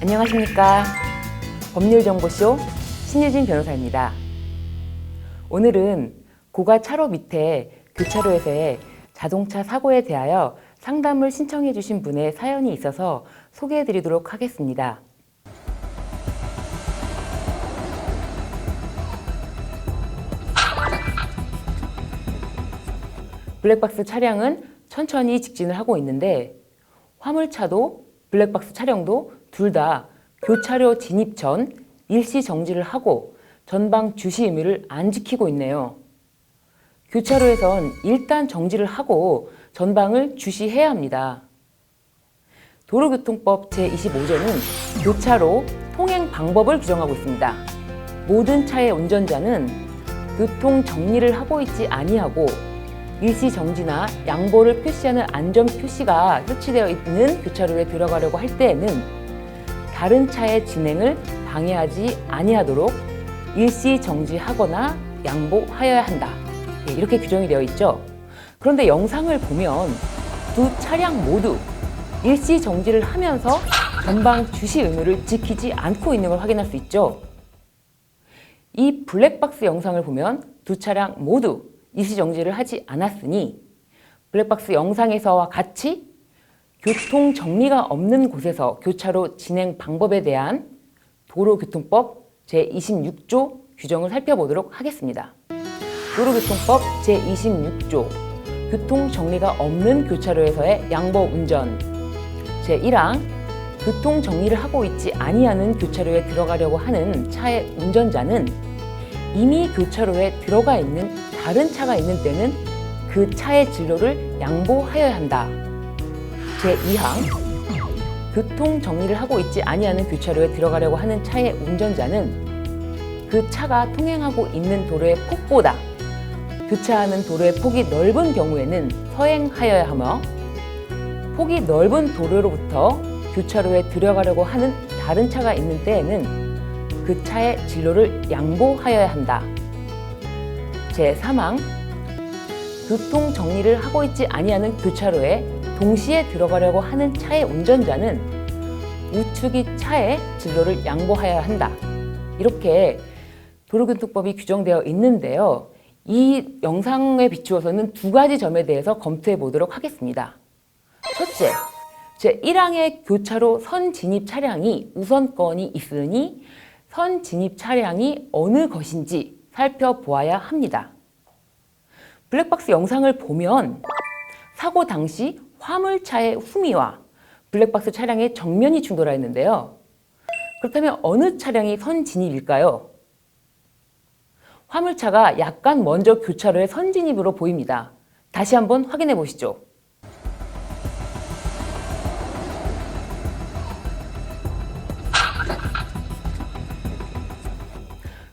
안녕하십니까. 법률정보쇼 신유진 변호사입니다. 오늘은 고가 차로 밑에 교차로에서의 자동차 사고에 대하여 상담을 신청해 주신 분의 사연이 있어서 소개해 드리도록 하겠습니다. 블랙박스 차량은 천천히 직진을 하고 있는데 화물차도 블랙박스 차량도 둘 다 교차로 진입 전 일시 정지를 하고 전방 주시 의무를 안 지키고 있네요. 교차로에선 일단 정지를 하고 전방을 주시해야 합니다. 도로교통법 제25조는 교차로 통행 방법을 규정하고 있습니다. 모든 차의 운전자는 교통 정리를 하고 있지 아니하고 일시 정지나 양보를 표시하는 안전 표시가 설치되어 있는 교차로에 들어가려고 할 때에는 다른 차의 진행을 방해하지 아니하도록 일시 정지하거나 양보하여야 한다. 이렇게 규정이 되어 있죠. 그런데 영상을 보면 두 차량 모두 일시 정지를 하면서 전방 주시 의무를 지키지 않고 있는 걸 확인할 수 있죠. 이 블랙박스 영상을 보면 두 차량 모두 일시 정지를 하지 않았으니 블랙박스 영상에서와 같이 교통 정리가 없는 곳에서 교차로 진행 방법에 대한 도로교통법 제26조 규정을 살펴보도록 하겠습니다. 도로교통법 제26조 교통 정리가 없는 교차로에서의 양보 운전 제1항 교통 정리를 하고 있지 아니하는 교차로에 들어가려고 하는 차의 운전자는 이미 교차로에 들어가 있는 다른 차가 있는 때는 그 차의 진로를 양보하여야 한다. 제2항 교통 정리를 하고 있지 아니하는 교차로에 들어가려고 하는 차의 운전자는 그 차가 통행하고 있는 도로의 폭보다 교차하는 도로의 폭이 넓은 경우에는 서행하여야 하며 폭이 넓은 도로로부터 교차로에 들어가려고 하는 다른 차가 있는 때에는 그 차의 진로를 양보하여야 한다. 제3항 교통 정리를 하고 있지 아니하는 교차로에 동시에 들어가려고 하는 차의 운전자는 우측이 차의 진로를 양보하여야 한다. 이렇게 도로교통법이 규정되어 있는데요. 이 영상에 비추어서는 두 가지 점에 대해서 검토해 보도록 하겠습니다. 첫째, 제1항의 교차로 선 진입 차량이 우선권이 있으니 선 진입 차량이 어느 것인지 살펴보아야 합니다. 블랙박스 영상을 보면 사고 당시 화물차의 후미와 블랙박스 차량의 정면이 충돌하였는데요. 그렇다면 어느 차량이 선 진입일까요? 화물차가 약간 먼저 교차로의 선 진입으로 보입니다. 다시 한번 확인해 보시죠.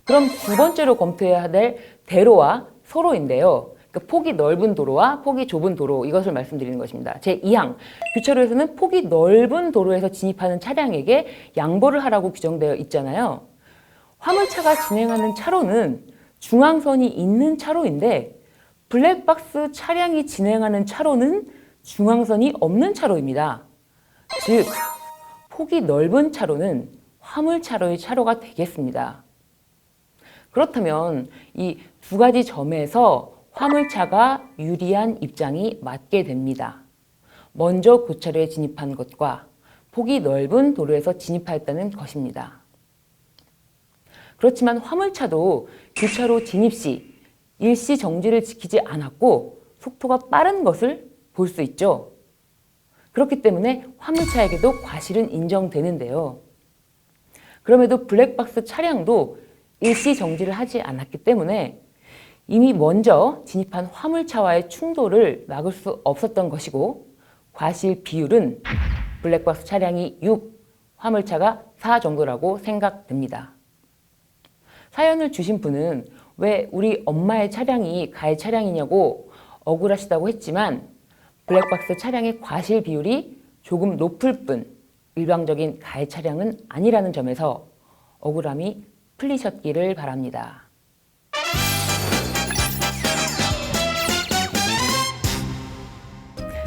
그럼 두 번째로 검토해야 될 대로와 서로인데요. 그러니까 폭이 넓은 도로와 폭이 좁은 도로 이것을 말씀드리는 것입니다. 제2항 교차로에서는 폭이 넓은 도로에서 진입하는 차량에게 양보를 하라고 규정되어 있잖아요. 화물차가 진행하는 차로는 중앙선이 있는 차로인데 블랙박스 차량이 진행하는 차로는 중앙선이 없는 차로입니다. 즉 폭이 넓은 차로는 화물차로의 차로가 되겠습니다. 그렇다면 이 두 가지 점에서 화물차가 유리한 입장이 맞게 됩니다. 먼저 교차로에 진입한 것과 폭이 넓은 도로에서 진입하였다는 것입니다. 그렇지만 화물차도 교차로 진입 시 일시 정지를 지키지 않았고 속도가 빠른 것을 볼 수 있죠. 그렇기 때문에 화물차에게도 과실은 인정되는데요. 그럼에도 블랙박스 차량도 일시 정지를 하지 않았기 때문에 이미 먼저 진입한 화물차와의 충돌을 막을 수 없었던 것이고 과실 비율은 블랙박스 차량이 6, 화물차가 4 정도라고 생각됩니다. 사연을 주신 분은 왜 우리 엄마의 차량이 가해 차량이냐고 억울하시다고 했지만 블랙박스 차량의 과실 비율이 조금 높을 뿐 일방적인 가해 차량은 아니라는 점에서 억울함이 풀리셨기를 바랍니다.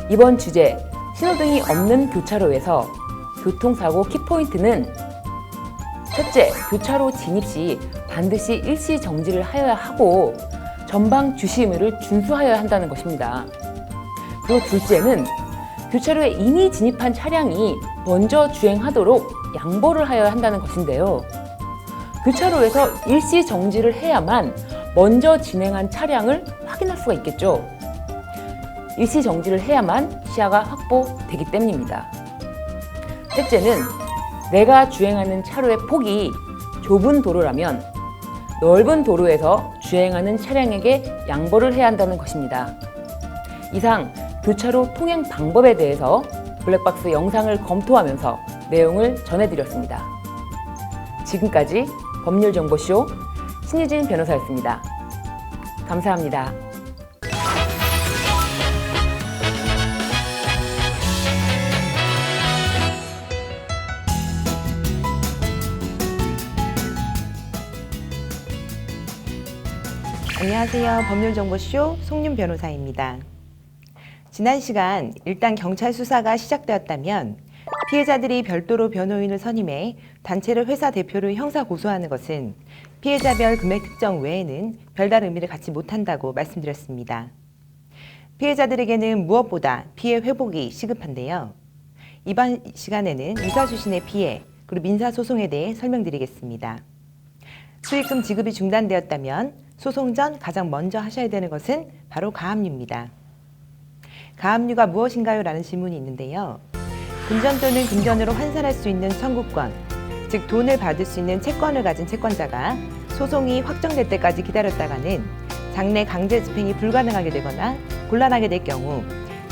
이번 주제, 신호등이 없는 교차로에서 교통사고 키포인트는 첫째, 교차로 진입 시 반드시 일시 정지를 하여야 하고 전방 주시 의무를 준수하여야 한다는 것입니다. 그리고 둘째는 교차로에 이미 진입한 차량이 먼저 주행하도록 양보를 하여야 한다는 것인데요. 교차로에서 일시 정지를 해야만 먼저 진행한 차량을 확인할 수가 있겠죠. 일시 정지를 해야만 시야가 확보되기 때문입니다. 셋째는 내가 주행하는 차로의 폭이 좁은 도로라면 넓은 도로에서 주행하는 차량에게 양보를 해야 한다는 것입니다. 이상 교차로 통행 방법에 대해서 블랙박스 영상을 검토하면서 내용을 전해드렸습니다. 지금까지 법률정보쇼 신유진 변호사였습니다. 감사합니다. 안녕하세요. 법률정보쇼 송윤 변호사입니다. 지난 시간 일단 경찰 수사가 시작되었다면 피해자들이 별도로 변호인을 선임해 단체를 회사 대표로 형사 고소하는 것은 피해자별 금액 특정 외에는 별다른 의미를 갖지 못한다고 말씀드렸습니다. 피해자들에게는 무엇보다 피해 회복이 시급한데요. 이번 시간에는 유사수신의 피해 그리고 민사소송에 대해 설명드리겠습니다. 수익금 지급이 중단되었다면 소송 전 가장 먼저 하셔야 되는 것은 바로 가압류입니다. 가압류가 무엇인가요? 라는 질문이 있는데요. 금전 또는 금전으로 환산할 수 있는 청구권, 즉 돈을 받을 수 있는 채권을 가진 채권자가 소송이 확정될 때까지 기다렸다가는 장래 강제 집행이 불가능하게 되거나 곤란하게 될 경우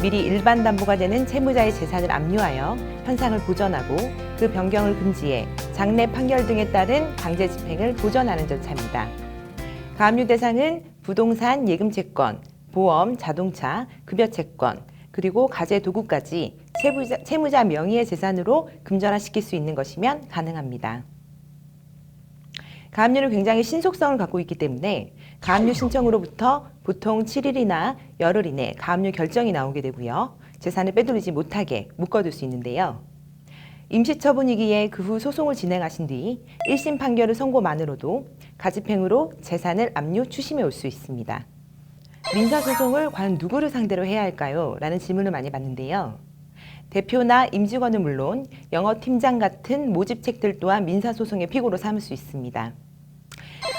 미리 일반 담보가 되는 채무자의 재산을 압류하여 현상을 보전하고 그 변경을 금지해 장래 판결 등에 따른 강제 집행을 보전하는 절차입니다. 가압류 대상은 부동산, 예금채권, 보험, 자동차, 급여채권, 그리고 가재도구까지 채무자 명의의 재산으로 금전화시킬 수 있는 것이면 가능합니다. 가압류는 굉장히 신속성을 갖고 있기 때문에 가압류 신청으로부터 보통 7일이나 열흘 이내 가압류 결정이 나오게 되고요. 재산을 빼돌리지 못하게 묶어둘 수 있는데요. 임시처분이기에 그 후 소송을 진행하신 뒤 1심 판결의 선고만으로도 가집행으로 재산을 압류, 추심해 올 수 있습니다. 민사소송을 과연 누구를 상대로 해야 할까요? 라는 질문을 많이 받는데요. 대표나 임직원은 물론 영업팀장 같은 모집책들 또한 민사소송의 피고로 삼을 수 있습니다.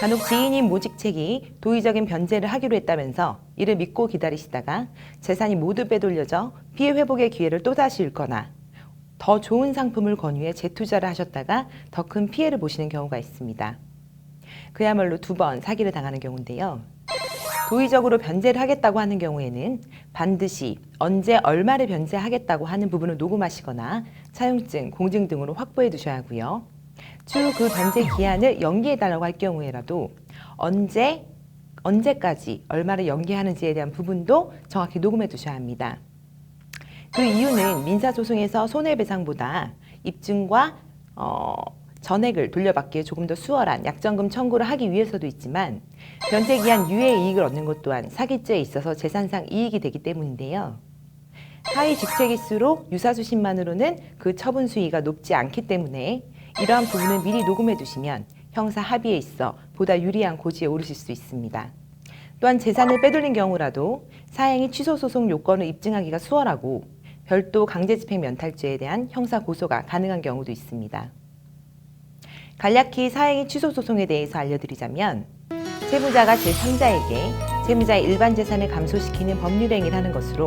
간혹 지인인 모직책이 도의적인 변제를 하기로 했다면서 이를 믿고 기다리시다가 재산이 모두 빼돌려져 피해 회복의 기회를 또다시 잃거나 더 좋은 상품을 권유해 재투자를 하셨다가 더 큰 피해를 보시는 경우가 있습니다. 그야말로 2번 사기를 당하는 경우인데요. 도의적으로 변제를 하겠다고 하는 경우에는 반드시 언제 얼마를 변제하겠다고 하는 부분을 녹음하시거나 차용증, 공증 등으로 확보해 두셔야 하고요. 추후 그 변제 기한을 연기해 달라고 할 경우에라도 언제까지 얼마를 연기하는지에 대한 부분도 정확히 녹음해 두셔야 합니다. 그 이유는 민사소송에서 손해배상보다 입증과 전액을 돌려받기에 조금 더 수월한 약정금 청구를 하기 위해서도 있지만 변제기한 유예 이익을 얻는 것 또한 사기죄에 있어서 재산상 이익이 되기 때문인데요. 하위 직책일수록 유사수신만으로는 그 처분 수위가 높지 않기 때문에 이러한 부분을 미리 녹음해 두시면 형사 합의에 있어 보다 유리한 고지에 오르실 수 있습니다. 또한 재산을 빼돌린 경우라도 사행위 취소소송 요건을 입증하기가 수월하고 별도 강제집행 면탈죄에 대한 형사 고소가 가능한 경우도 있습니다. 간략히 사행위 취소소송에 대해서 알려드리자면 채무자가 제3자에게 채무자의 일반 재산을 감소시키는 법률행위를 하는 것으로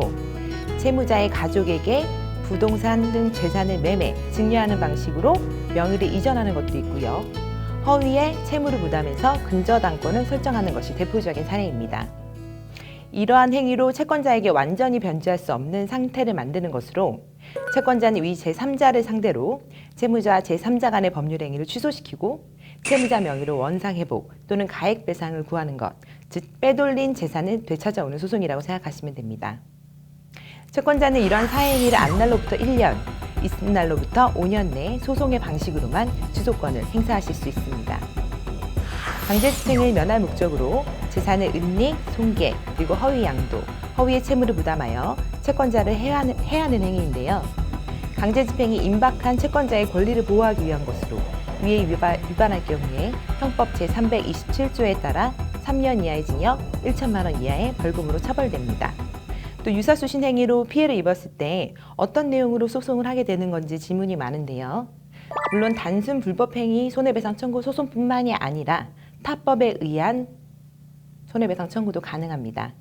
채무자의 가족에게 부동산 등 재산을 매매, 증여하는 방식으로 명의를 이전하는 것도 있고요. 허위에 채무를 부담해서 근저당권을 설정하는 것이 대표적인 사례입니다. 이러한 행위로 채권자에게 완전히 변제할 수 없는 상태를 만드는 것으로 채권자는 위 제3자를 상대로 채무자와 제3자 간의 법률행위를 취소시키고 채무자 명의로 원상회복 또는 가액배상을 구하는 것, 즉 빼돌린 재산을 되찾아오는 소송이라고 생각하시면 됩니다. 채권자는 이러한 사행위를 안 날로부터 1년, 있은 날로부터 5년 내 소송의 방식으로만 취소권을 행사하실 수 있습니다. 강제집행을 면할 목적으로 재산의 은닉, 손괴, 그리고 허위 양도, 허위의 채무를 부담하여 채권자를 해하는 행위인데요. 강제 집행이 임박한 채권자의 권리를 보호하기 위한 것으로 위에 위반할 경우에 형법 제327조에 따라 3년 이하의 징역, 1천만 원 이하의 벌금으로 처벌됩니다. 또 유사수신 행위로 피해를 입었을 때 어떤 내용으로 소송을 하게 되는 건지 질문이 많은데요. 물론 단순 불법행위 손해배상 청구 소송뿐만이 아니라 타법에 의한 손해배상 청구도 가능합니다.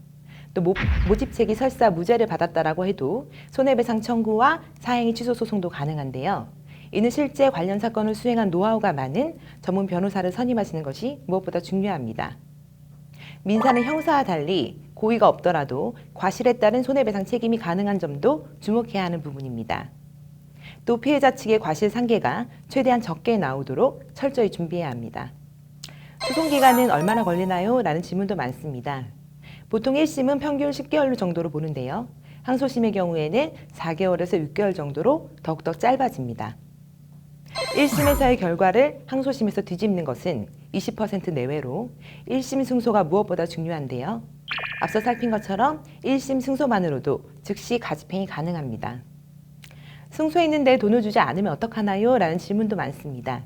또 모집책이 설사 무죄를 받았다라고 해도 손해배상 청구와 사행위 취소 소송도 가능한데요. 이는 실제 관련 사건을 수행한 노하우가 많은 전문 변호사를 선임하시는 것이 무엇보다 중요합니다. 민사는 형사와 달리 고의가 없더라도 과실에 따른 손해배상 책임이 가능한 점도 주목해야 하는 부분입니다. 또 피해자 측의 과실 상계가 최대한 적게 나오도록 철저히 준비해야 합니다. 소송 기간은 얼마나 걸리나요? 라는 질문도 많습니다. 보통 1심은 평균 10개월 정도로 보는데요. 항소심의 경우에는 4개월에서 6개월 정도로 더욱더 짧아집니다. 1심에서의 결과를 항소심에서 뒤집는 것은 20% 내외로 1심 승소가 무엇보다 중요한데요. 앞서 살핀 것처럼 1심 승소만으로도 즉시 가집행이 가능합니다. 승소했는데 돈을 주지 않으면 어떡하나요? 라는 질문도 많습니다.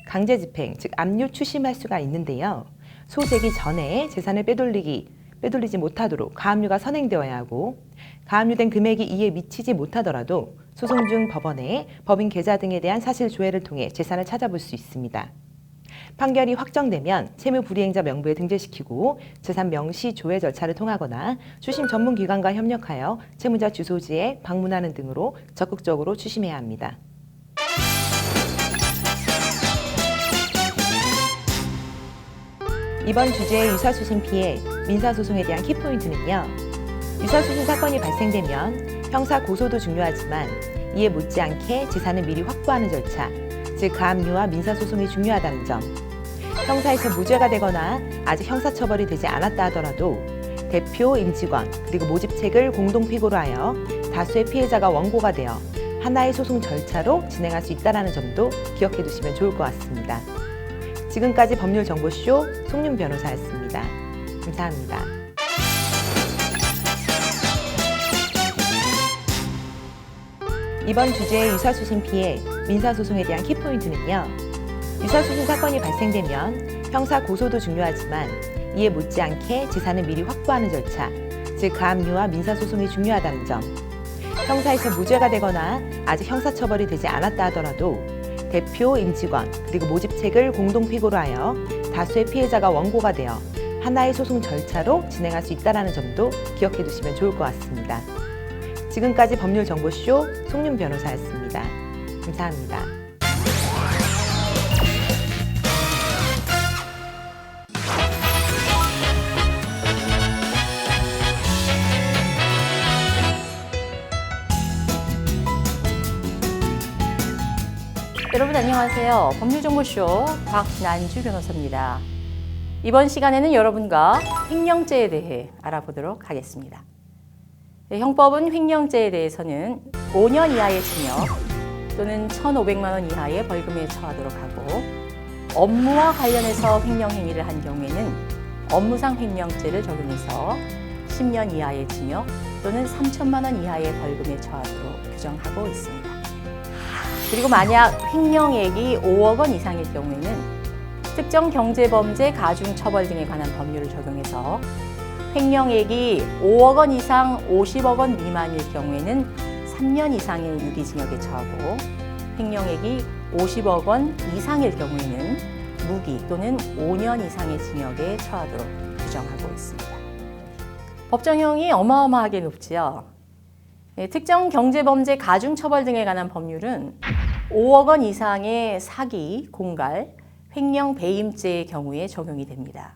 강제집행, 즉 압류 추심할 수가 있는데요. 소재기 전에 재산을 빼돌리지 못하도록 가압류가 선행되어야 하고 가압류된 금액이 이에 미치지 못하더라도 소송 중 법원에 법인 계좌 등에 대한 사실 조회를 통해 재산을 찾아볼 수 있습니다. 판결이 확정되면 채무 불이행자 명부에 등재시키고 재산 명시 조회 절차를 통하거나 추심 전문기관과 협력하여 채무자 주소지에 방문하는 등으로 적극적으로 추심해야 합니다. 이번 주제의 유사수신 피해, 민사소송에 대한 키포인트는요. 유사수신 사건이 발생되면 형사 고소도 중요하지만 이에 못지않게 재산을 미리 확보하는 절차, 즉 가압류와 민사소송이 중요하다는 점, 형사에서 무죄가 되거나 아직 형사처벌이 되지 않았다 하더라도 대표, 임직원, 그리고 모집책을 공동피고로 하여 다수의 피해자가 원고가 되어 하나의 소송 절차로 진행할 수 있다는 점도 기억해 두시면 좋을 것 같습니다. 지금까지 법률정보쇼 송윤 변호사였습니다. 감사합니다. 이번 주제의 유사수신 피해, 민사소송에 대한 키포인트는요. 유사수신 사건이 발생되면 형사 고소도 중요하지만 이에 못지않게 재산을 미리 확보하는 절차, 즉 가압류와 민사소송이 중요하다는 점, 형사에서 무죄가 되거나 아직 형사처벌이 되지 않았다 하더라도 대표, 임직원, 그리고 모집책을 공동피고로 하여 다수의 피해자가 원고가 되어 하나의 소송 절차로 진행할 수 있다는 점도 기억해 두시면 좋을 것 같습니다. 지금까지 법률정보쇼 송윤 변호사였습니다. 감사합니다. 여러분 안녕하세요. 법률정보쇼 박난주 변호사입니다. 이번 시간에는 여러분과 횡령죄에 대해 알아보도록 하겠습니다. 형법은 횡령죄에 대해서는 5년 이하의 징역 또는 1,500만 원 이하의 벌금에 처하도록 하고 업무와 관련해서 횡령 행위를 한 경우에는 업무상 횡령죄를 적용해서 10년 이하의 징역 또는 3천만 원 이하의 벌금에 처하도록 규정하고 있습니다. 그리고 만약 횡령액이 5억 원 이상일 경우에는 특정 경제범죄 가중처벌 등에 관한 법률을 적용해서 횡령액이 5억 원 이상 50억 원 미만일 경우에는 3년 이상의 유기징역에 처하고 횡령액이 50억 원 이상일 경우에는 무기 또는 5년 이상의 징역에 처하도록 규정하고 있습니다. 법정형이 어마어마하게 높지요. 특정 경제범죄 가중처벌 등에 관한 법률은 5억 원 이상의 사기, 공갈, 횡령, 배임죄의 경우에 적용이 됩니다.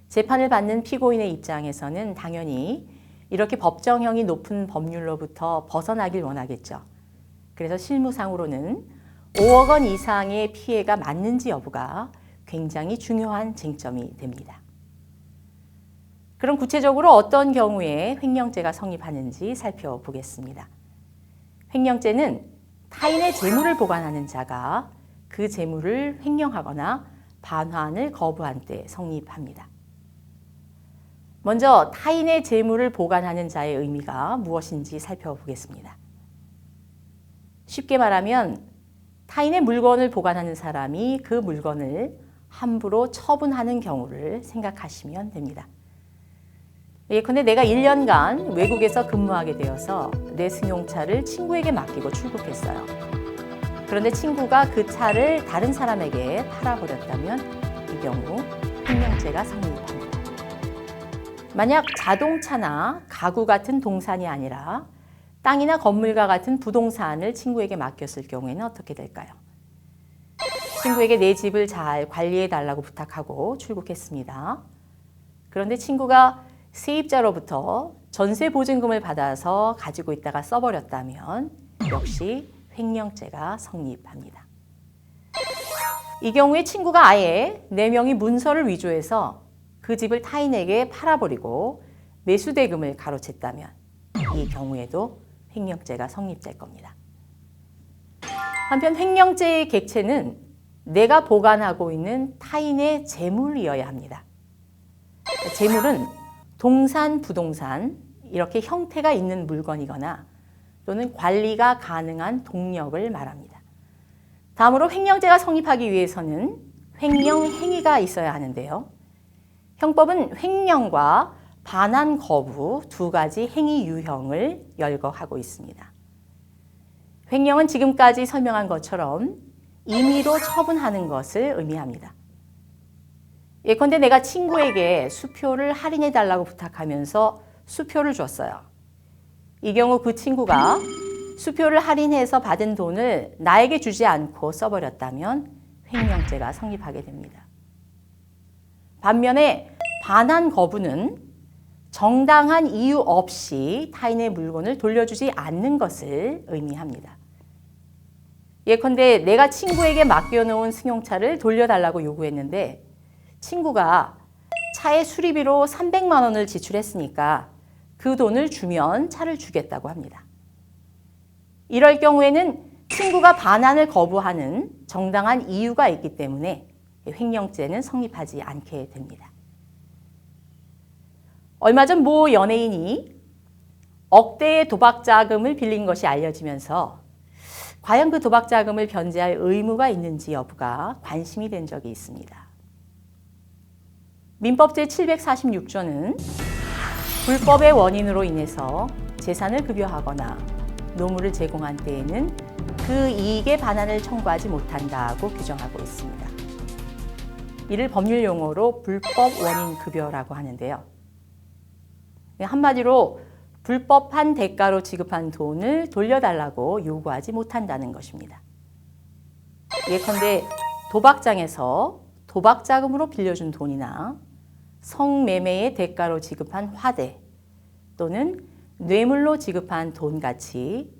재판을 받는 피고인의 입장에서는 당연히 이렇게 법정형이 높은 법률로부터 벗어나길 원하겠죠. 그래서 실무상으로는 5억 원 이상의 피해가 맞는지 여부가 굉장히 중요한 쟁점이 됩니다. 그럼 구체적으로 어떤 경우에 횡령죄가 성립하는지 살펴보겠습니다. 횡령죄는 타인의 재물을 보관하는 자가 그 재물을 횡령하거나 반환을 거부한 때 성립합니다. 먼저 타인의 재물을 보관하는 자의 의미가 무엇인지 살펴보겠습니다. 쉽게 말하면 타인의 물건을 보관하는 사람이 그 물건을 함부로 처분하는 경우를 생각하시면 됩니다. 예컨대 내가 1년간 외국에서 근무하게 되어서 내 승용차를 친구에게 맡기고 출국했어요. 그런데 친구가 그 차를 다른 사람에게 팔아버렸다면 이 경우 횡령죄가 성립합니다. 만약 자동차나 가구 같은 동산이 아니라 땅이나 건물과 같은 부동산을 친구에게 맡겼을 경우에는 어떻게 될까요? 친구에게 내 집을 잘 관리해 달라고 부탁하고 출국했습니다. 그런데 친구가 세입자로부터 전세 보증금을 받아서 가지고 있다가 써버렸다면 역시 횡령죄가 성립합니다. 이 경우에 친구가 아예 내 명의 문서를 위조해서 그 집을 타인에게 팔아버리고 매수대금을 가로챘다면 이 경우에도 횡령죄가 성립될 겁니다. 한편 횡령죄의 객체는 내가 보관하고 있는 타인의 재물이어야 합니다. 재물은 동산, 부동산 이렇게 형태가 있는 물건이거나 또는 관리가 가능한 동력을 말합니다. 다음으로 횡령죄가 성립하기 위해서는 횡령 행위가 있어야 하는데요. 형법은 횡령과 반환 거부 두 가지 행위 유형을 열거하고 있습니다. 횡령은 지금까지 설명한 것처럼 임의로 처분하는 것을 의미합니다. 예컨대 내가 친구에게 수표를 할인해 달라고 부탁하면서 수표를 줬어요. 이 경우 그 친구가 수표를 할인해서 받은 돈을 나에게 주지 않고 써버렸다면 횡령죄가 성립하게 됩니다. 반면에 반환 거부는 정당한 이유 없이 타인의 물건을 돌려주지 않는 것을 의미합니다. 예컨대 내가 친구에게 맡겨놓은 승용차를 돌려달라고 요구했는데 친구가 차의 수리비로 300만 원을 지출했으니까 그 돈을 주면 차를 주겠다고 합니다. 이럴 경우에는 친구가 반환을 거부하는 정당한 이유가 있기 때문에 횡령죄는 성립하지 않게 됩니다. 얼마 전 모 연예인이 억대의 도박 자금을 빌린 것이 알려지면서 과연 그 도박 자금을 변제할 의무가 있는지 여부가 관심이 된 적이 있습니다. 민법 제746조는 불법의 원인으로 인해서 재산을 급여하거나 노무를 제공한 때에는 그 이익의 반환을 청구하지 못한다고 규정하고 있습니다. 이를 법률 용어로 불법 원인 급여라고 하는데요. 한마디로 불법한 대가로 지급한 돈을 돌려달라고 요구하지 못한다는 것입니다. 예컨대 도박장에서 도박자금으로 빌려준 돈이나 성매매의 대가로 지급한 화대 또는 뇌물로 지급한 돈같이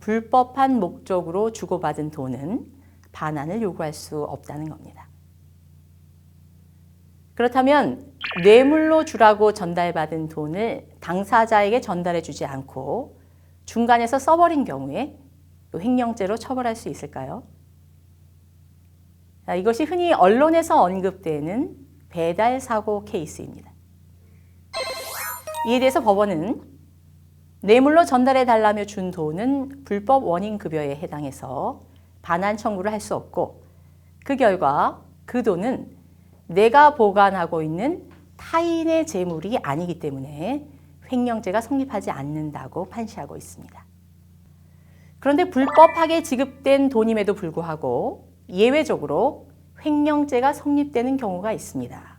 불법한 목적으로 주고받은 돈은 반환을 요구할 수 없다는 겁니다. 그렇다면 뇌물로 주라고 전달받은 돈을 당사자에게 전달해 주지 않고 중간에서 써버린 경우에 횡령죄로 처벌할 수 있을까요? 이것이 흔히 언론에서 언급되는 배달 사고 케이스입니다. 이에 대해서 법원은 뇌물로 전달해 달라며 준 돈은 불법 원인 급여에 해당해서 반환 청구를 할 수 없고 그 결과 그 돈은 내가 보관하고 있는 타인의 재물이 아니기 때문에 횡령죄가 성립하지 않는다고 판시하고 있습니다. 그런데 불법하게 지급된 돈임에도 불구하고 예외적으로 횡령죄가 성립되는 경우가 있습니다.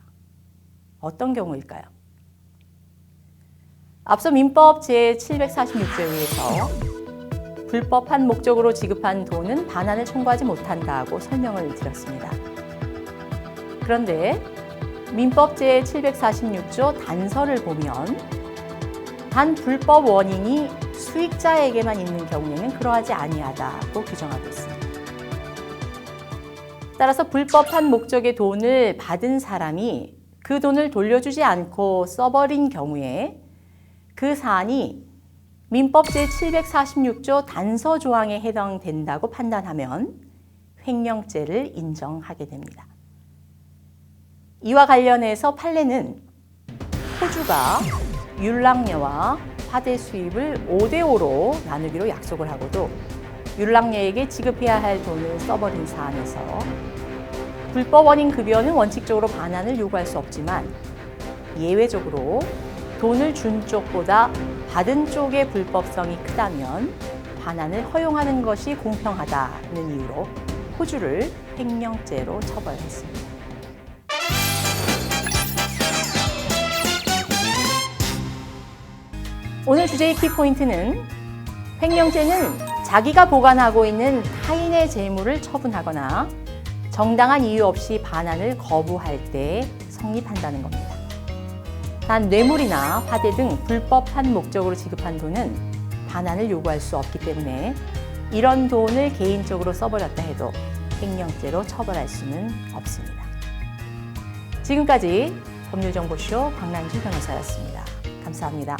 어떤 경우일까요? 앞서 민법 제746조에 의해서 불법한 목적으로 지급한 돈은 반환을 청구하지 못한다고 설명을 드렸습니다. 그런데 민법 제746조 단서를 보면 단 불법 원인이 수익자에게만 있는 경우에는 그러하지 아니하다고 규정하고 있습니다. 따라서 불법한 목적의 돈을 받은 사람이 그 돈을 돌려주지 않고 써버린 경우에 그 사안이 민법 제746조 단서 조항에 해당된다고 판단하면 횡령죄를 인정하게 됩니다. 이와 관련해서 판례는 호주가 율랑녀와 화대 수입을 5대5로 나누기로 약속을 하고도 율락녀에게 지급해야 할 돈을 써버린 사안에서 불법 원인 급여는 원칙적으로 반환을 요구할 수 없지만 예외적으로 돈을 준 쪽보다 받은 쪽의 불법성이 크다면 반환을 허용하는 것이 공평하다는 이유로 호주를 횡령죄로 처벌했습니다. 오늘 주제의 키포인트는 횡령죄는 자기가 보관하고 있는 타인의 재물을 처분하거나 정당한 이유 없이 반환을 거부할 때 성립한다는 겁니다. 단 뇌물이나 화대 등 불법한 목적으로 지급한 돈은 반환을 요구할 수 없기 때문에 이런 돈을 개인적으로 써버렸다 해도 횡령죄로 처벌할 수는 없습니다. 지금까지 법률정보쇼 박난주 변호사였습니다. 감사합니다.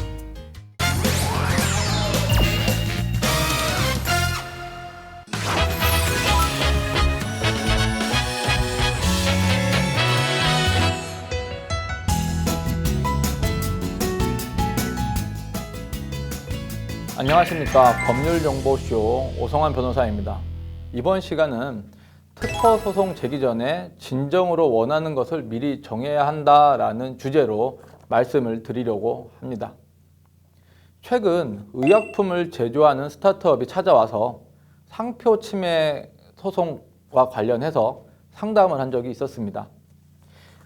안녕하십니까. 법률정보쇼 오성환 변호사입니다. 이번 시간은 특허 소송 제기 전에 진정으로 원하는 것을 미리 정해야 한다라는 주제로 말씀을 드리려고 합니다. 최근 의약품을 제조하는 스타트업이 찾아와서 상표 침해 소송과 관련해서 상담을 한 적이 있었습니다.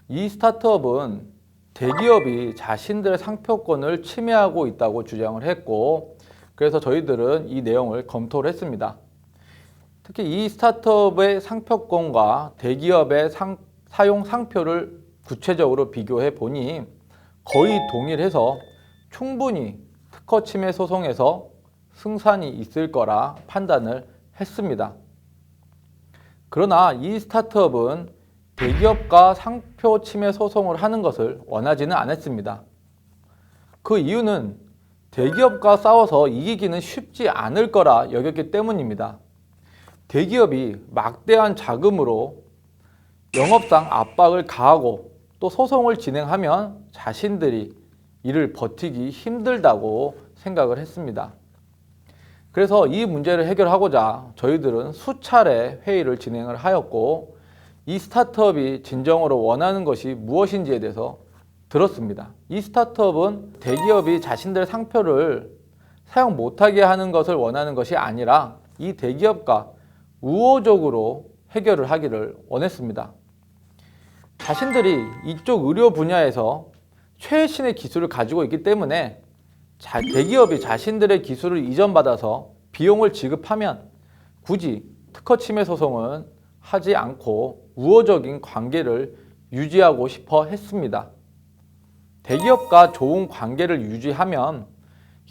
이 스타트업은 대기업이 자신들의 상표권을 침해하고 있다고 주장을 했고, 그래서 저희들은 이 내용을 검토를 했습니다. 특히 이 스타트업의 상표권과 대기업의 사용 상표를 구체적으로 비교해 보니 거의 동일해서 충분히 특허 침해 소송에서 승산이 있을 거라 판단을 했습니다. 그러나 이 스타트업은 대기업과 상표 침해 소송을 하는 것을 원하지는 않았습니다. 그 이유는 대기업과 싸워서 이기기는 쉽지 않을 거라 여겼기 때문입니다. 대기업이 막대한 자금으로 영업상 압박을 가하고 또 소송을 진행하면 자신들이 이를 버티기 힘들다고 생각을 했습니다. 그래서 이 문제를 해결하고자 저희들은 수차례 회의를 진행을 하였고, 이 스타트업이 진정으로 원하는 것이 무엇인지에 대해서 들었습니다. 이 스타트업은 대기업이 자신들의 상표를 사용 못하게 하는 것을 원하는 것이 아니라 이 대기업과 우호적으로 해결을 하기를 원했습니다. 자신들이 이쪽 의료 분야에서 최신의 기술을 가지고 있기 때문에 대기업이 자신들의 기술을 이전받아서 비용을 지급하면 굳이 특허 침해 소송은 하지 않고 우호적인 관계를 유지하고 싶어 했습니다. 대기업과 좋은 관계를 유지하면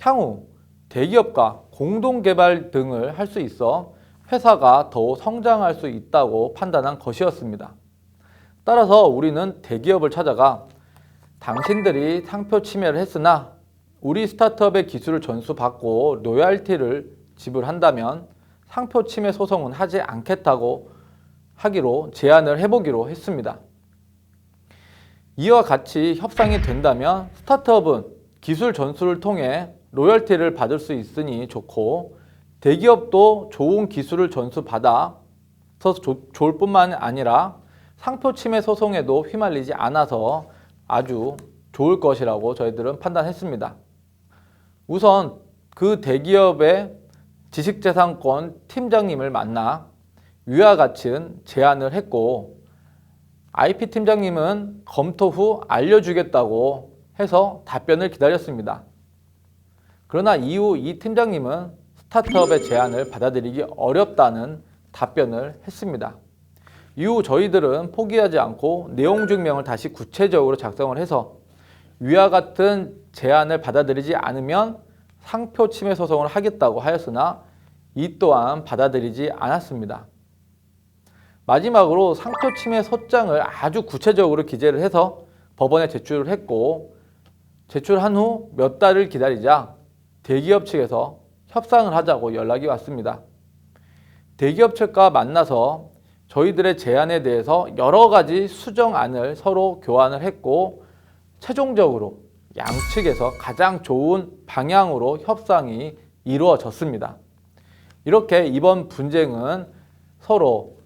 향후 대기업과 공동개발 등을 할 수 있어 회사가 더 성장할 수 있다고 판단한 것이었습니다. 따라서 우리는 대기업을 찾아가 당신들이 상표 침해를 했으나 우리 스타트업의 기술을 전수받고 로열티를 지불한다면 상표 침해 소송은 하지 않겠다고 하기로 제안을 해보기로 했습니다. 이와 같이 협상이 된다면 스타트업은 기술 전수를 통해 로열티를 받을 수 있으니 좋고, 대기업도 좋은 기술을 전수받아서 좋을 뿐만 아니라 상표 침해 소송에도 휘말리지 않아서 아주 좋을 것이라고 저희들은 판단했습니다. 우선 그 대기업의 지식재산권 팀장님을 만나 위와 같은 제안을 했고, IP 팀장님은 검토 후 알려주겠다고 해서 답변을 기다렸습니다. 그러나 이후 이 팀장님은 스타트업의 제안을 받아들이기 어렵다는 답변을 했습니다. 이후 저희들은 포기하지 않고 내용 증명을 다시 구체적으로 작성을 해서 위와 같은 제안을 받아들이지 않으면 상표 침해 소송을 하겠다고 하였으나 이 또한 받아들이지 않았습니다. 마지막으로 상표 침해 소장을 아주 구체적으로 기재를 해서 법원에 제출을 했고, 제출한 후 몇 달을 기다리자 대기업 측에서 협상을 하자고 연락이 왔습니다. 대기업 측과 만나서 저희들의 제안에 대해서 여러 가지 수정안을 서로 교환을 했고, 최종적으로 양측에서 가장 좋은 방향으로 협상이 이루어졌습니다. 이렇게 이번 분쟁은 서로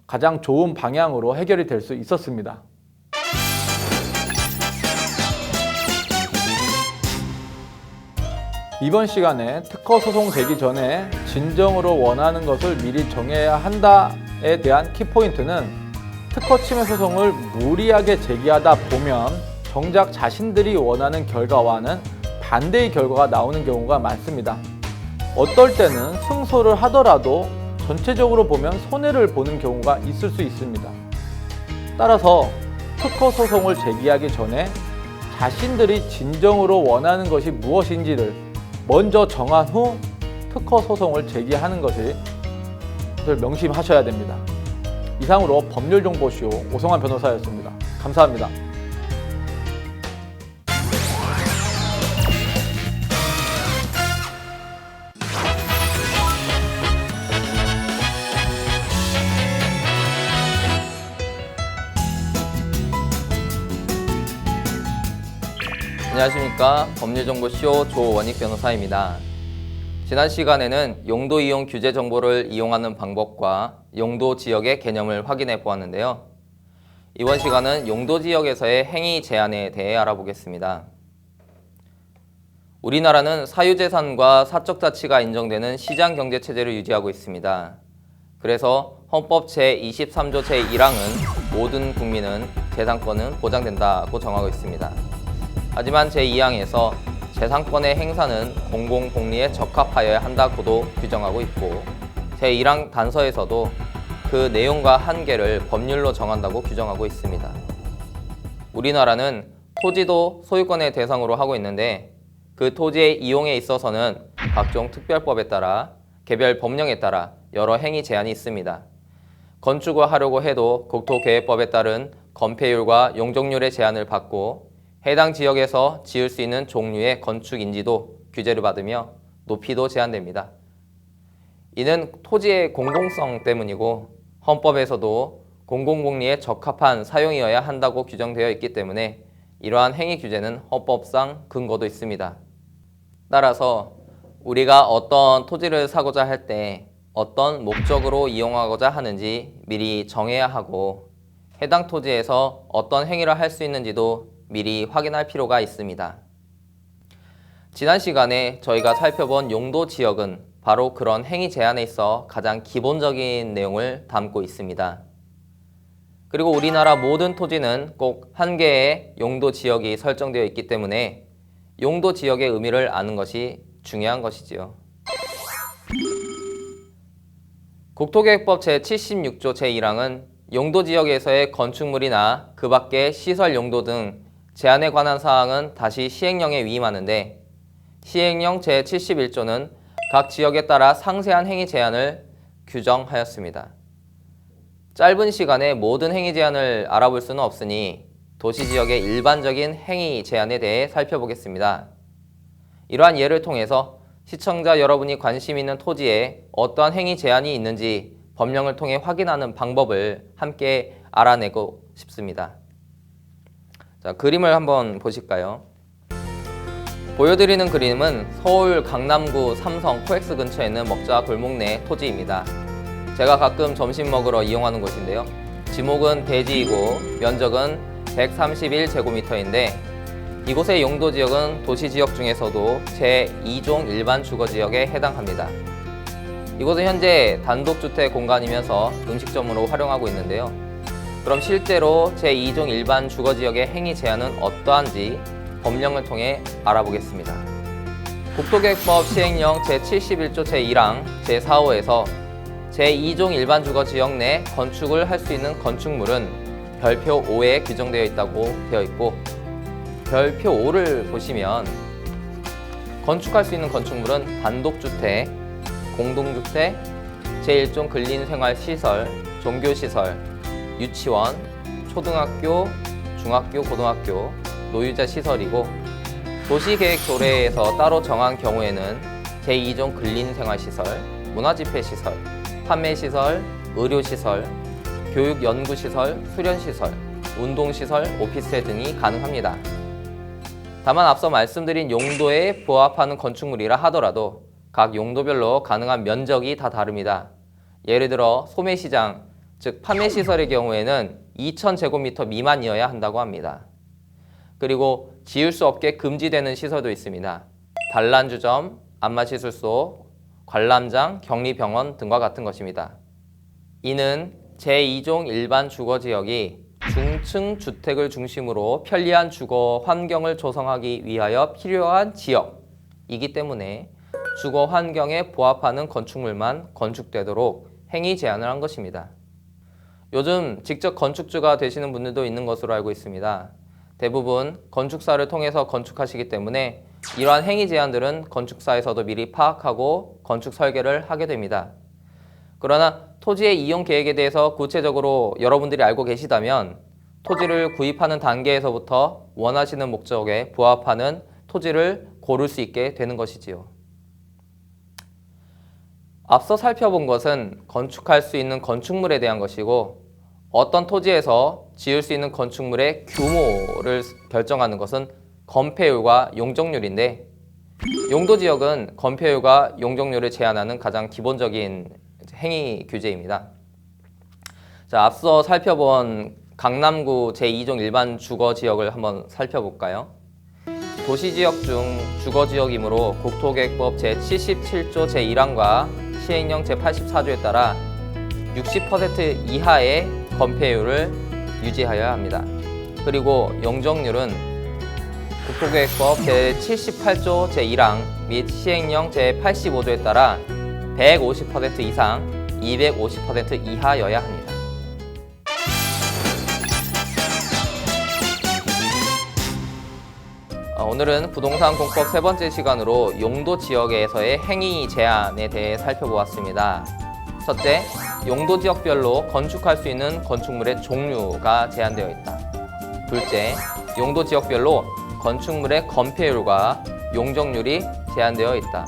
가장 좋은 방향으로 해결이 될 수 있었습니다. 이번 시간에 특허 소송 되기 전에 진정으로 원하는 것을 미리 정해야 한다에 대한 키포인트는 특허 침해 소송을 무리하게 제기하다 보면 정작 자신들이 원하는 결과와는 반대의 결과가 나오는 경우가 많습니다. 어떨 때는 승소를 하더라도 전체적으로 보면 손해를 보는 경우가 있을 수 있습니다. 따라서 특허 소송을 제기하기 전에 자신들이 진정으로 원하는 것이 무엇인지를 먼저 정한 후 특허 소송을 제기하는 것을 명심하셔야 됩니다. 이상으로 법률정보쇼 오성환 변호사였습니다. 감사합니다. 안녕하십니까. 법률정보쇼 조원익 변호사입니다. 지난 시간에는 용도 이용 규제 정보를 이용하는 방법과 용도 지역의 개념을 확인해 보았는데요. 이번 시간은 용도 지역에서의 행위 제한에 대해 알아보겠습니다. 우리나라는 사유재산과 사적 자치가 인정되는 시장 경제 체제를 유지하고 있습니다. 그래서 헌법 제23조 제1항은 모든 국민은 재산권은 보장된다고 정하고 있습니다. 하지만 제2항에서 재산권의 행사는 공공복리에 적합하여야 한다고도 규정하고 있고 제1항 단서에서도 그 내용과 한계를 법률로 정한다고 규정하고 있습니다. 우리나라는 토지도 소유권의 대상으로 하고 있는데 그 토지의 이용에 있어서는 각종 특별법에 따라 개별 법령에 따라 여러 행위 제한이 있습니다. 건축을 하려고 해도 국토계획법에 따른 건폐율과 용적률의 제한을 받고 해당 지역에서 지을 수 있는 종류의 건축 인지도 규제를 받으며 높이도 제한됩니다. 이는 토지의 공공성 때문이고 헌법에서도 공공복리에 적합한 사용이어야 한다고 규정되어 있기 때문에 이러한 행위 규제는 헌법상 근거도 있습니다. 따라서 우리가 어떤 토지를 사고자 할 때 어떤 목적으로 이용하고자 하는지 미리 정해야 하고 해당 토지에서 어떤 행위를 할 수 있는지도 미리 확인할 필요가 있습니다. 지난 시간에 저희가 살펴본 용도 지역은 바로 그런 행위 제한에 있어 가장 기본적인 내용을 담고 있습니다. 그리고 우리나라 모든 토지는 꼭 한 개의 용도 지역이 설정되어 있기 때문에 용도 지역의 의미를 아는 것이 중요한 것이지요. 국토계획법 제76조 제1항은 용도 지역에서의 건축물이나 그 밖의 시설 용도 등 제한에 관한 사항은 다시 시행령에 위임하는데 시행령 제71조는 각 지역에 따라 상세한 행위 제한을 규정하였습니다. 짧은 시간에 모든 행위 제한을 알아볼 수는 없으니 도시지역의 일반적인 행위 제한에 대해 살펴보겠습니다. 이러한 예를 통해서 시청자 여러분이 관심 있는 토지에 어떠한 행위 제한이 있는지 법령을 통해 확인하는 방법을 함께 알아내고 싶습니다. 자, 그림을 한번 보실까요? 보여드리는 그림은 서울 강남구 삼성 코엑스 근처에 있는 먹자 골목 내 토지입니다. 제가 가끔 점심 먹으러 이용하는 곳인데요. 지목은 대지이고 면적은 131제곱미터인데 이곳의 용도 지역은 도시지역 중에서도 제2종 일반 주거지역에 해당합니다. 이곳은 현재 단독주택 공간이면서 음식점으로 활용하고 있는데요. 그럼 실제로 제2종 일반 주거지역의 행위 제한은 어떠한지 법령을 통해 알아보겠습니다. 국토계획법 시행령 제71조 제1항 제4호에서 제2종 일반 주거지역 내 건축을 할 수 있는 건축물은 별표 5에 규정되어 있다고 되어 있고 별표 5를 보시면 건축할 수 있는 건축물은 단독주택, 공동주택, 제1종 근린생활시설, 종교시설, 유치원, 초등학교, 중학교, 고등학교, 노유자 시설이고 도시계획조례에서 따로 정한 경우에는 제2종 근린생활시설, 문화집회시설, 판매시설, 의료시설, 교육연구시설, 수련시설, 운동시설, 오피스텔 등이 가능합니다. 다만 앞서 말씀드린 용도에 부합하는 건축물이라 하더라도 각 용도별로 가능한 면적이 다 다릅니다. 예를 들어 소매시장, 즉 판매시설의 경우에는 2,000제곱미터 미만이어야 한다고 합니다. 그리고 지을 수 없게 금지되는 시설도 있습니다. 단란주점, 안마시술소, 관람장, 격리병원 등과 같은 것입니다. 이는 제2종 일반 주거지역이 중층 주택을 중심으로 편리한 주거 환경을 조성하기 위하여 필요한 지역이기 때문에 주거 환경에 부합하는 건축물만 건축되도록 행위 제한을 한 것입니다. 요즘 직접 건축주가 되시는 분들도 있는 것으로 알고 있습니다. 대부분 건축사를 통해서 건축하시기 때문에 이러한 행위 제한들은 건축사에서도 미리 파악하고 건축 설계를 하게 됩니다. 그러나 토지의 이용 계획에 대해서 구체적으로 여러분들이 알고 계시다면 토지를 구입하는 단계에서부터 원하시는 목적에 부합하는 토지를 고를 수 있게 되는 것이지요. 앞서 살펴본 것은 건축할 수 있는 건축물에 대한 것이고, 어떤 토지에서 지을 수 있는 건축물의 규모를 결정하는 것은 건폐율과 용적률인데, 용도지역은 건폐율과 용적률을 제한하는 가장 기본적인 행위 규제입니다. 자, 앞서 살펴본 강남구 제2종 일반 주거지역을 한번 살펴볼까요? 도시지역 중 주거지역이므로 국토계획법 제77조 제1항과 시행령 제84조에 따라 60% 이하의 건폐율을 유지하여야 합니다. 그리고 용적률은 국토계획법 제78조 제1항 및 시행령 제85조에 따라 150% 이상, 250% 이하여야 합니다. 오늘은 부동산 공법 세 번째 시간으로 용도 지역에서의 행위 제한에 대해 살펴보았습니다. 첫째, 용도 지역별로 건축할 수 있는 건축물의 종류가 제한되어 있다. 둘째, 용도 지역별로 건축물의 건폐율과 용적률이 제한되어 있다.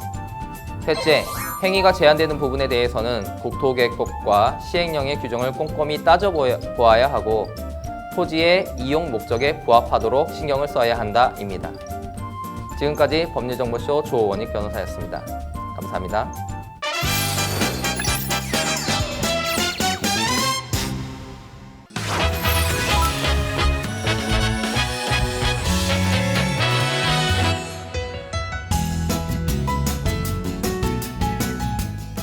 셋째, 행위가 제한되는 부분에 대해서는 국토계획법과 시행령의 규정을 꼼꼼히 따져보아야 하고 토지의 이용 목적에 부합하도록 신경을 써야 한다입니다. 지금까지 법률정보쇼 조원익 변호사였습니다. 감사합니다.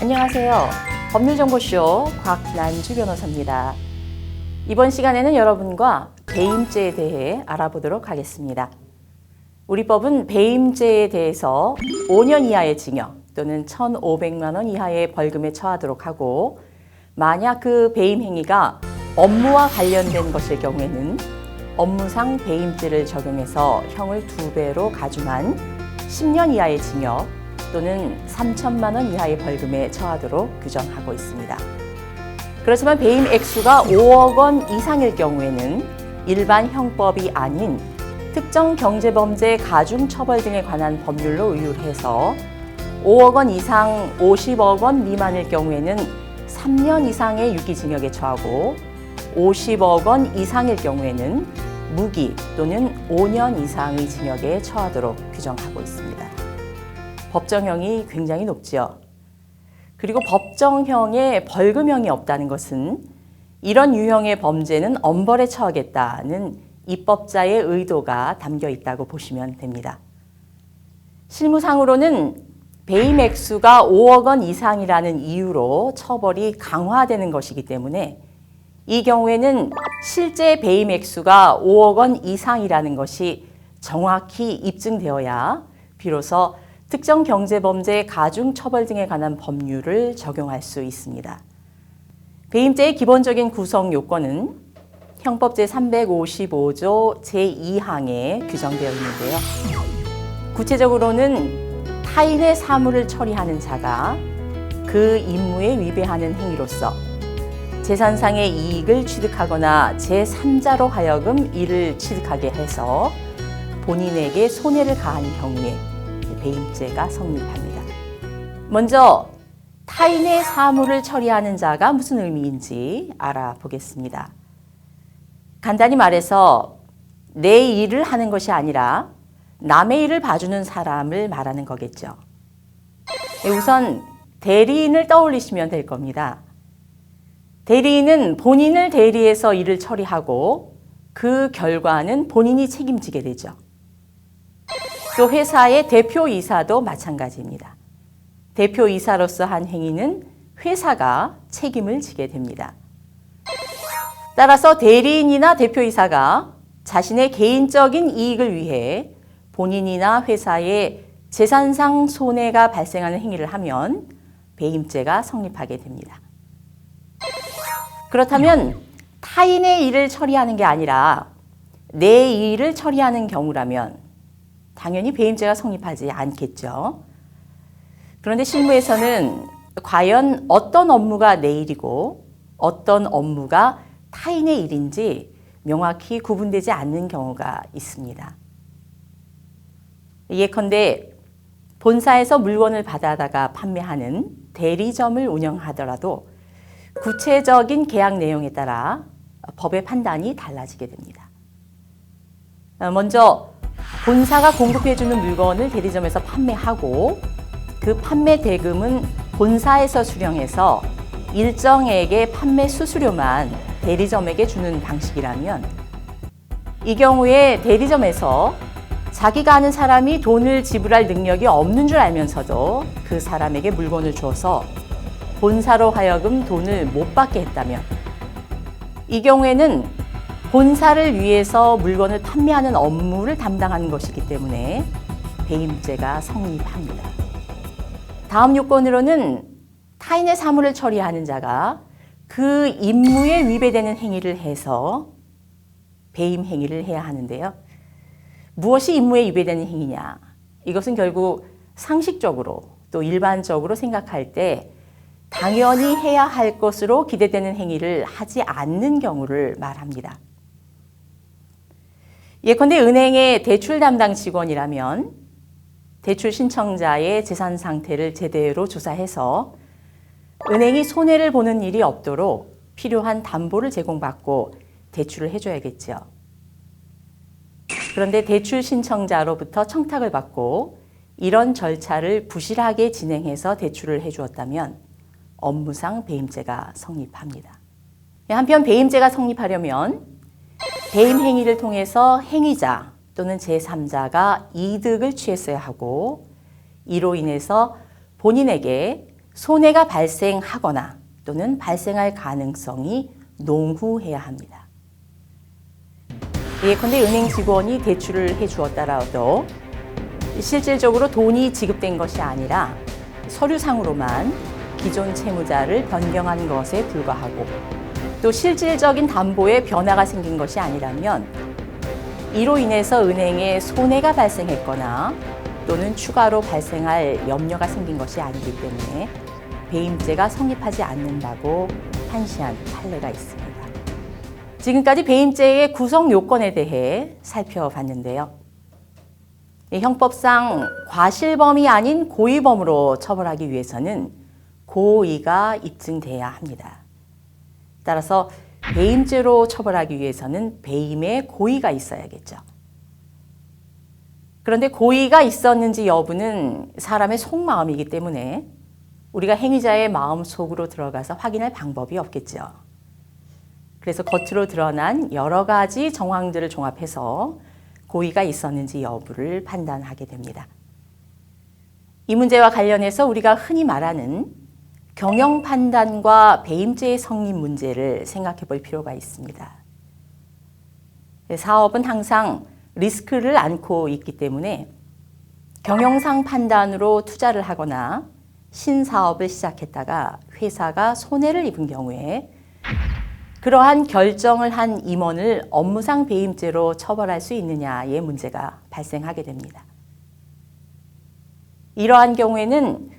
안녕하세요. 법률정보쇼 곽난주 변호사입니다. 이번 시간에는 여러분과 배임죄에 대해 알아보도록 하겠습니다. 우리 법은 배임죄에 대해서 5년 이하의 징역 또는 1,500만 원 이하의 벌금에 처하도록 하고, 만약 그 배임 행위가 업무와 관련된 것일 경우에는 업무상 배임죄를 적용해서 형을 2배로 가중한 10년 이하의 징역 또는 3천만 원 이하의 벌금에 처하도록 규정하고 있습니다. 그렇지만 배임 액수가 5억 원 이상일 경우에는 일반 형법이 아닌 특정 경제범죄 가중처벌 등에 관한 법률로 의율해서 5억 원 이상 50억 원 미만일 경우에는 3년 이상의 유기징역에 처하고 50억 원 이상일 경우에는 무기 또는 5년 이상의 징역에 처하도록 규정하고 있습니다. 법정형이 굉장히 높지요. 그리고 법정형에 벌금형이 없다는 것은 이런 유형의 범죄는 엄벌에 처하겠다는 입법자의 의도가 담겨 있다고 보시면 됩니다. 실무상으로는 배임 액수가 5억 원 이상이라는 이유로 처벌이 강화되는 것이기 때문에 이 경우에는 실제 배임 액수가 5억 원 이상이라는 것이 정확히 입증되어야 비로소 특정 경제범죄 가중처벌 등에 관한 법률을 적용할 수 있습니다. 배임죄의 기본적인 구성 요건은 형법 제355조 제2항에 규정되어 있는데요. 구체적으로는 타인의 사물을 처리하는 자가 그 임무에 위배하는 행위로서 재산상의 이익을 취득하거나 제3자로 하여금 이를 취득하게 해서 본인에게 손해를 가한 경우에 배임죄가 성립합니다. 먼저 타인의 사물을 처리하는 자가 무슨 의미인지 알아보겠습니다. 간단히 말해서 내 일을 하는 것이 아니라 남의 일을 봐주는 사람을 말하는 거겠죠. 우선 대리인을 떠올리시면 될 겁니다. 대리인은 본인을 대리해서 일을 처리하고 그 결과는 본인이 책임지게 되죠. 또 회사의 대표이사도 마찬가지입니다. 대표이사로서 한 행위는 회사가 책임을 지게 됩니다. 따라서 대리인이나 대표이사가 자신의 개인적인 이익을 위해 본인이나 회사에 재산상 손해가 발생하는 행위를 하면 배임죄가 성립하게 됩니다. 그렇다면 타인의 일을 처리하는 게 아니라 내 일을 처리하는 경우라면 당연히 배임죄가 성립하지 않겠죠. 그런데 실무에서는 과연 어떤 업무가 내 일이고 어떤 업무가 타인의 일인지 명확히 구분되지 않는 경우가 있습니다. 예컨대 본사에서 물건을 받아다가 판매하는 대리점을 운영하더라도 구체적인 계약 내용에 따라 법의 판단이 달라지게 됩니다. 먼저 본사가 공급해주는 물건을 대리점에서 판매하고 그 판매 대금은 본사에서 수령해서 일정액의 판매 수수료만 대리점에게 주는 방식이라면 이 경우에 대리점에서 자기가 아는 사람이 돈을 지불할 능력이 없는 줄 알면서도 그 사람에게 물건을 주어서 본사로 하여금 돈을 못 받게 했다면 이 경우에는 본사를 위해서 물건을 판매하는 업무를 담당하는 것이기 때문에 배임죄가 성립합니다. 다음 요건으로는 타인의 사물을 처리하는 자가 그 임무에 위배되는 행위를 해서 배임 행위를 해야 하는데요. 무엇이 임무에 위배되는 행위냐? 이것은 결국 상식적으로 또 일반적으로 생각할 때 당연히 해야 할 것으로 기대되는 행위를 하지 않는 경우를 말합니다. 예컨대 은행의 대출 담당 직원이라면 대출 신청자의 재산 상태를 제대로 조사해서 은행이 손해를 보는 일이 없도록 필요한 담보를 제공받고 대출을 해줘야겠죠. 그런데 대출 신청자로부터 청탁을 받고 이런 절차를 부실하게 진행해서 대출을 해주었다면 업무상 배임죄가 성립합니다. 한편 배임죄가 성립하려면 배임 행위를 통해서 행위자 또는 제3자가 이득을 취했어야 하고 이로 인해서 본인에게 손해가 발생하거나 또는 발생할 가능성이 농후해야 합니다. 예컨대 은행 직원이 대출을 해주었다라도 실질적으로 돈이 지급된 것이 아니라 서류상으로만 기존 채무자를 변경한 것에 불과하고 또 실질적인 담보에 변화가 생긴 것이 아니라면 이로 인해서 은행에 손해가 발생했거나 또는 추가로 발생할 염려가 생긴 것이 아니기 때문에 배임죄가 성립하지 않는다고 판시한 판례가 있습니다. 지금까지 배임죄의 구성 요건에 대해 살펴봤는데요. 형법상 과실범이 아닌 고의범으로 처벌하기 위해서는 고의가 입증돼야 합니다. 따라서 배임죄로 처벌하기 위해서는 배임의 고의가 있어야겠죠. 그런데 고의가 있었는지 여부는 사람의 속마음이기 때문에 우리가 행위자의 마음 속으로 들어가서 확인할 방법이 없겠죠. 그래서 겉으로 드러난 여러 가지 정황들을 종합해서 고의가 있었는지 여부를 판단하게 됩니다. 이 문제와 관련해서 우리가 흔히 말하는 경영 판단과 배임죄의 성립 문제를 생각해 볼 필요가 있습니다. 사업은 항상 리스크를 안고 있기 때문에 경영상 판단으로 투자를 하거나 신사업을 시작했다가 회사가 손해를 입은 경우에 그러한 결정을 한 임원을 업무상 배임죄로 처벌할 수 있느냐의 문제가 발생하게 됩니다. 이러한 경우에는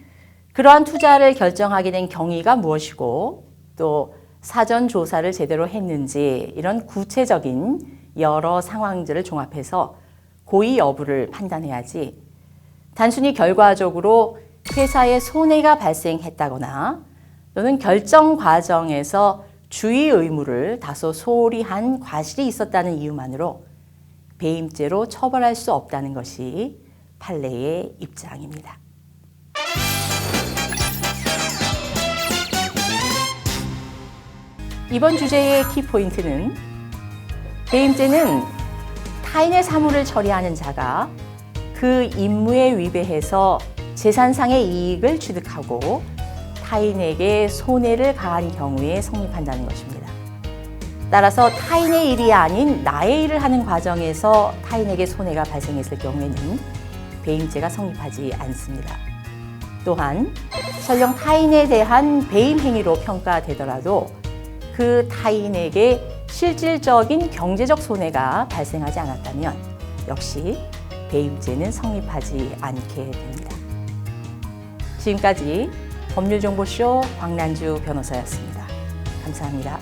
그러한 투자를 결정하게 된 경위가 무엇이고 또 사전 조사를 제대로 했는지 이런 구체적인 여러 상황들을 종합해서 고의 여부를 판단해야지 단순히 결과적으로 회사에 손해가 발생했다거나 또는 결정 과정에서 주의 의무를 다소 소홀히 한 과실이 있었다는 이유만으로 배임죄로 처벌할 수 없다는 것이 판례의 입장입니다. 이번 주제의 키포인트는 배임죄는 타인의 사물을 처리하는 자가 그 임무에 위배해서 재산상의 이익을 취득하고 타인에게 손해를 가한 경우에 성립한다는 것입니다. 따라서 타인의 일이 아닌 나의 일을 하는 과정에서 타인에게 손해가 발생했을 경우에는 배임죄가 성립하지 않습니다. 또한 설령 타인에 대한 배임 행위로 평가되더라도 그 타인에게 실질적인 경제적 손해가 발생하지 않았다면 역시 배임죄는 성립하지 않게 됩니다. 지금까지 법률정보쇼 박난주 변호사였습니다. 감사합니다.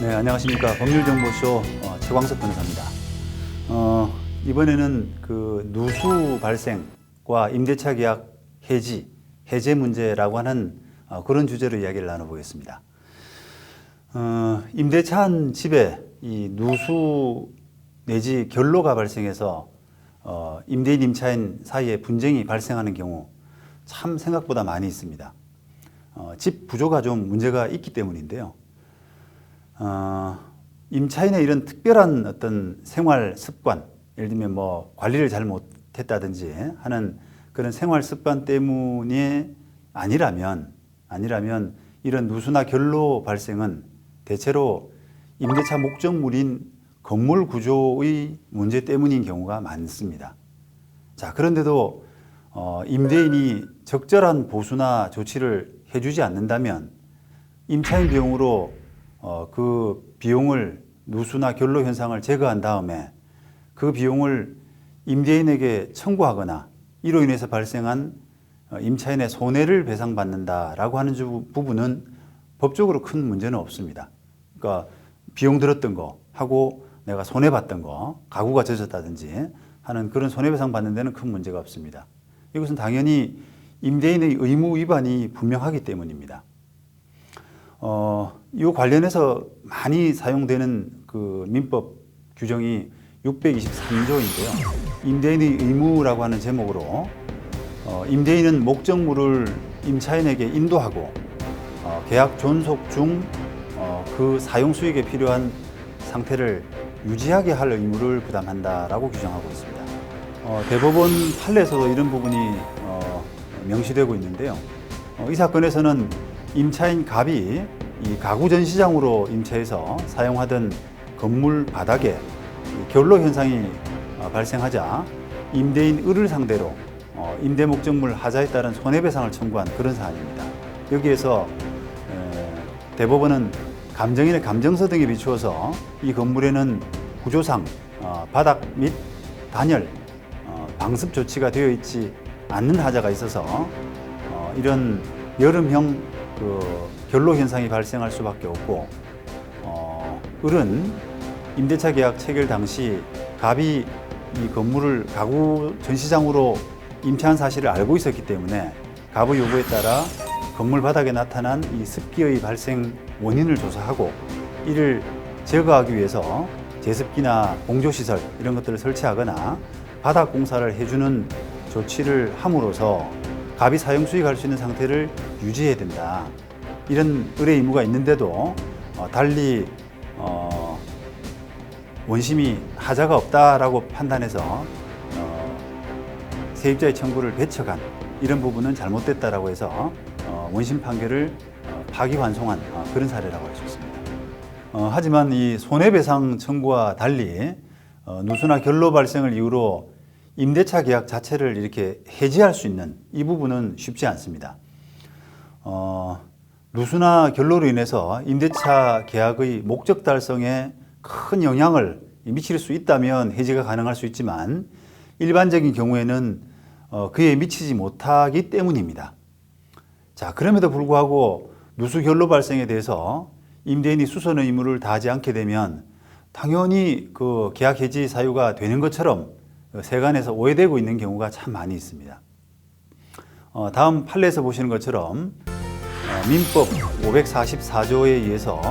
네, 안녕하십니까. 법률정보쇼 최광석 변호사입니다. 이번에는 그 누수 발생과 임대차 계약 해제 문제라고 하는 그런 주제로 이야기를 나눠보겠습니다. 임대차한 집에 이 누수 내지 결로가 발생해서 임대인, 임차인 사이에 분쟁이 발생하는 경우 참 생각보다 많이 있습니다. 집 구조가 좀 문제가 있기 때문인데요. 임차인의 이런 특별한 어떤 생활 습관, 예를 들면 뭐 관리를 잘 못했다든지 하는 그런 생활 습관 때문이 아니라면 이런 누수나 결로 발생은 대체로 임대차 목적물인 건물 구조의 문제 때문인 경우가 많습니다. 자, 그런데도 임대인이 적절한 보수나 조치를 해주지 않는다면 임차인 비용으로 그 비용을 누수나 결로 현상을 제거한 다음에 그 비용을 임대인에게 청구하거나 이로 인해서 발생한 임차인의 손해를 배상받는다라고 하는 부분은 법적으로 큰 문제는 없습니다. 그러니까 비용 들었던 거 하고 내가 손해봤던 거, 가구가 젖었다든지 하는 그런 손해배상 받는 데는 큰 문제가 없습니다. 이것은 당연히 임대인의 의무 위반이 분명하기 때문입니다. 이 관련해서 많이 사용되는 그 민법 규정이 623조인데요. 임대인의 의무라고 하는 제목으로 임대인은 목적물을 임차인에게 인도하고 계약 존속 중 그 사용 수익에 필요한 상태를 유지하게 할 의무를 부담한다라고 규정하고 있습니다. 대법원 판례에서도 이런 부분이 명시되고 있는데요. 이 사건에서는 임차인 갑이 이 가구 전시장으로 임차해서 사용하던 건물 바닥에 결로 현상이 발생하자 임대인 을을 상대로 임대 목적물 하자에 따른 손해배상을 청구한 그런 사안입니다. 여기에서 대법원은 감정인의 감정서 등에 비추어서 이 건물에는 구조상 바닥 및 단열, 방습 조치가 되어 있지 않는 하자가 있어서 이런 여름형 그 결로 현상이 발생할 수밖에 없고 을은 임대차 계약 체결 당시 갑이 이 건물을 가구 전시장으로 임차한 사실을 알고 있었기 때문에 갑의 요구에 따라 건물 바닥에 나타난 이 습기의 발생 원인을 조사하고 이를 제거하기 위해서 제습기나 공조시설 이런 것들을 설치하거나 바닥 공사를 해주는 조치를 함으로써 갑이 사용 수익할 수 있는 상태를 유지해야 된다. 이런 을의 의무가 있는데도 달리 원심이 하자가 없다라고 판단해서 세입자의 청구를 배척한 이런 부분은 잘못됐다라고 해서 원심 판결을 파기환송한 그런 사례라고 할 수 있습니다. 하지만 이 손해배상 청구와 달리 누수나 결로 발생을 이유로 임대차 계약 자체를 이렇게 해지할 수 있는 이 부분은 쉽지 않습니다. 누수나 결로로 인해서 임대차 계약의 목적 달성에 큰 영향을 미칠 수 있다면 해지가 가능할 수 있지만 일반적인 경우에는 그에 미치지 못하기 때문입니다. 자, 그럼에도 불구하고 누수 결로 발생에 대해서 임대인이 수선 의무를 다하지 않게 되면 당연히 그 계약 해지 사유가 되는 것처럼 세간에서 오해되고 있는 경우가 참 많이 있습니다. 다음 판례에서 보시는 것처럼 민법 544조에 의해서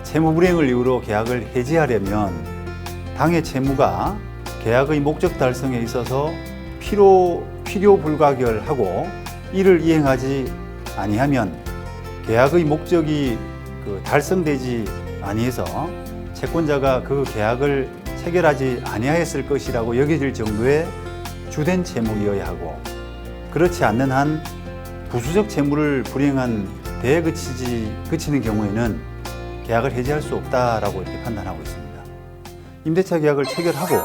채무 불이행을 이유로 계약을 해지하려면 당해 채무가 계약의 목적 달성에 있어서 필요 불가결하고 이를 이행하지 아니하면 계약의 목적이 달성되지 아니해서 채권자가 그 계약을 체결하지 아니하였을 것이라고 여겨질 정도의 주된 채무이어야 하고, 그렇지 않는 한 부수적 채무를 불이행한 데에 그치는 경우에는 계약을 해지할 수 없다라고 이렇게 판단하고 있습니다. 임대차 계약을 체결하고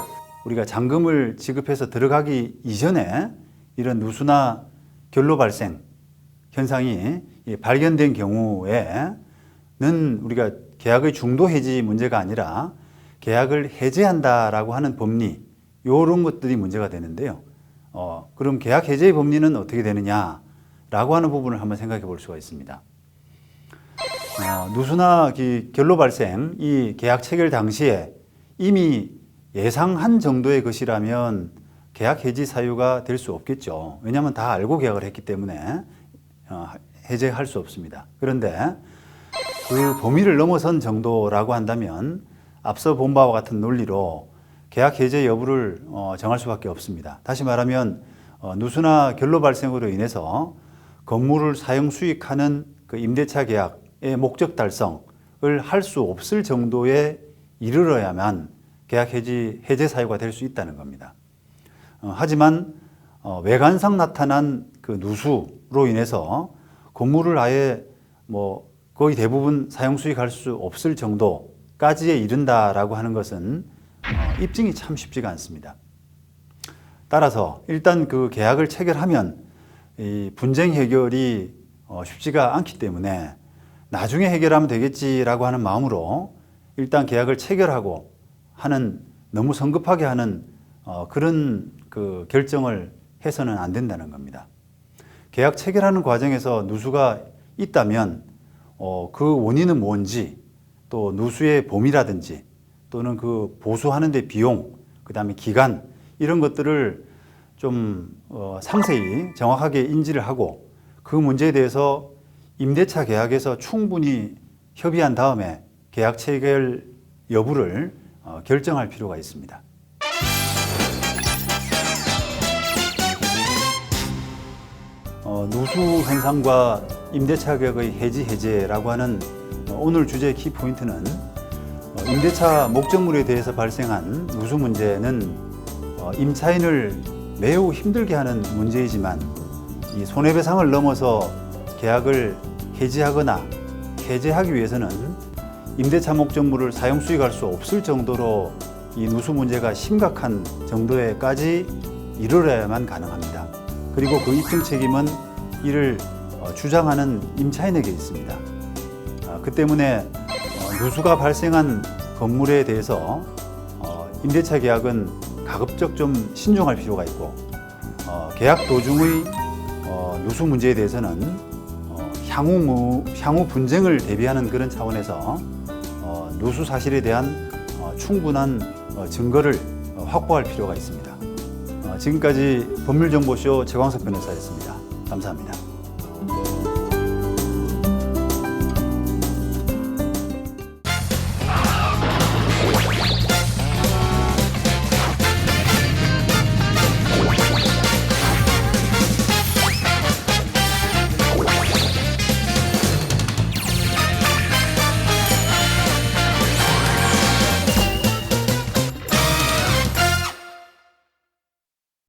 우리가 잔금을 지급해서 들어가기 이전에 이런 누수나 결로 발생 현상이 발견된 경우에는 우리가 계약의 중도 해지 문제가 아니라 계약을 해제한다라고 하는 법리, 이런 것들이 문제가 되는데요. 그럼 계약 해제의 법리는 어떻게 되느냐라고 하는 부분을 한번 생각해 볼 수가 있습니다. 누수나 결로 발생, 이 계약 체결 당시에 이미 예상한 정도의 것이라면 계약 해지 사유가 될 수 없겠죠. 왜냐하면 다 알고 계약을 했기 때문에 해제할 수 없습니다. 그런데 그 범위를 넘어선 정도라고 한다면 앞서 본 바와 같은 논리로 계약 해제 여부를 정할 수밖에 없습니다. 다시 말하면 누수나 결로 발생으로 인해서 건물을 사용 수익하는 그 임대차 계약의 목적 달성을 할 수 없을 정도에 이르러야만 계약 해제 사유가 될 수 있다는 겁니다. 하지만 외관상 나타난 그 누수로 인해서 건물을 아예 거의 대부분 사용 수익할 수 없을 정도까지에 이른다라고 하는 것은 입증이 참 쉽지가 않습니다. 따라서 일단 그 계약을 체결하면 이 분쟁 해결이 쉽지가 않기 때문에 나중에 해결하면 되겠지라고 하는 마음으로 일단 계약을 체결하고 하는, 너무 성급하게 하는 그런 그 결정을 해서는 안 된다는 겁니다. 계약 체결하는 과정에서 누수가 있다면 그 원인은 뭔지, 또 누수의 범위라든지 또는 그 보수하는 데 비용, 그 다음에 기간, 이런 것들을 좀 상세히 정확하게 인지를 하고 그 문제에 대해서 임대차 계약에서 충분히 협의한 다음에 계약 체결 여부를 결정할 필요가 있습니다. 누수 현상과 임대차 계약의 해제라고 하는 오늘 주제의 키포인트는 임대차 목적물에 대해서 발생한 누수 문제는 임차인을 매우 힘들게 하는 문제이지만 이 손해배상을 넘어서 계약을 해지하거나 해제하기 위해서는 임대차 목적물을 사용 수익할 수 없을 정도로 이 누수 문제가 심각한 정도에까지 이르러야만 가능합니다. 그리고 그 입증 책임은 이를 주장하는 임차인에게 있습니다. 그 때문에 누수가 발생한 건물에 대해서 임대차 계약은 가급적 좀 신중할 필요가 있고, 계약 도중의 누수 문제에 대해서는 향후 분쟁을 대비하는 그런 차원에서 누수 사실에 대한 충분한 증거를 확보할 필요가 있습니다. 지금까지 법률정보쇼 최광석 변호사였습니다. 감사합니다.